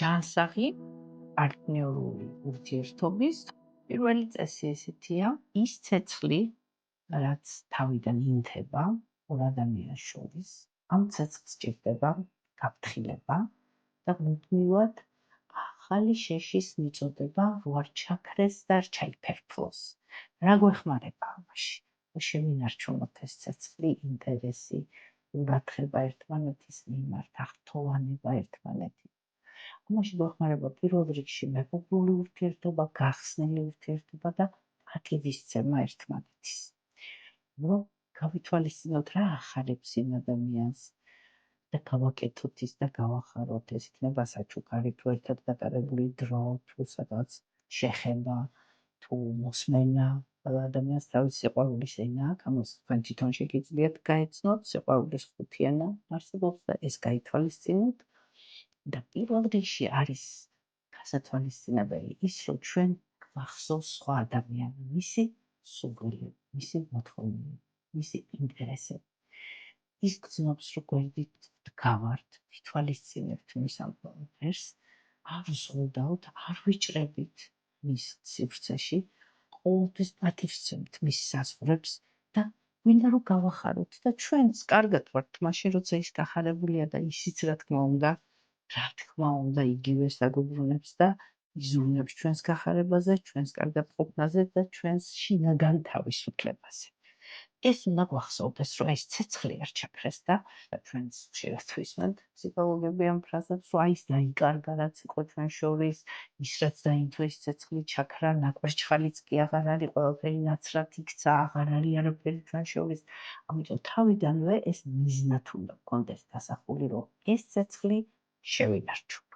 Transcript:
ჯანსაღი პარტნიორული ურთიერთობის პირველი წესი ესეთია, ის ცეცხლი, რაც თავიდან ინთება ორ ადამიანს შორის, ამ ცეცხლს სჭირდება გაფრთხილება და მუდმივად ახალი შეშის მიწოდება, რო არ ჩაქრეს და არ ჩაიფერფლოს. რა გვეხმარება ამაში? შევინარჩუნოთ ეს ცეცხლი, ინტერესი, ურთიერთობა ერთმანეთის მიმართ, აღფრთოვანება ერთმანეთის. ამაში გვეხმარება პირველ რიგში მეგობრული ურთიერთობა, გახსნილი ურთიერთობა და პატივისცემა ერთმანეთის. რომ გავითვალისწინოთ რა ახარებს იმ ადამიანს და გავაკეთოთ ის და გავახაროთ. ეს იქნება საჩუქარი, თუ ერთად გატარებული დრო, თუ სადაც შეხება, თუ მოსმენა. ადამიანს თავის სიყვარულის ენა აქვს, ამას თქვენ თვითონ შეგიძლიათ გაეცნოთ, სიყვარულის ხუთიანა არსებობს და ეს გაითვალისწინოთ. და პირველ რიგში არის გასათვალისწინებელი ის, რომ ჩვენ გვახსოვს სხვა ადამიანი, მისი სურვილები, მისი მოთხოვნები, მისი ინტერესები. ის გრძნობს, რომ გვერდით დგავართ, ვითვალისწინებთ მის ამ პროგრესს, არ ვზღუდავთ, არ ვიჭრებით მის სივრცეში, ყოველთვის პატივისცემთ მის საზღვრებს და გვინდა რომ გავახაროთ და ჩვენც კარგად ვართ მაშინ, როცა ის გახარებულია და ისიც რა თქმა უნდა იგივეს დაგუბრუნებს და იზრუნებს ჩვენს გახარებაზე, ჩვენს კარგად ყოფნაზე და ჩვენს შინაგან თავისუფლებაზე. ეს უნდა გვახსოვდეს, რომ ეს ცეცხლი არ ჩაქრეს და ჩვენს ხშირად ვისმენთ ფსიქოლოგები ამ ფრაზებს, რომ ის დაიკარგა, რაც იყო ჩვენ შორის, ის რაც დაინთო ეს ცეცხლი ჩაქრა, ნაკვერჩხალიც კი აღარ არის, ყველაფერი ნაცრად იქცა, აღარ არის არაფერი ჩვენ შორის. ამიტომ თავიდანვე ეს მიზნად უნდა გქონდეს დასახული, რომ ეს ცეცხლი შევინარჩუნოთ.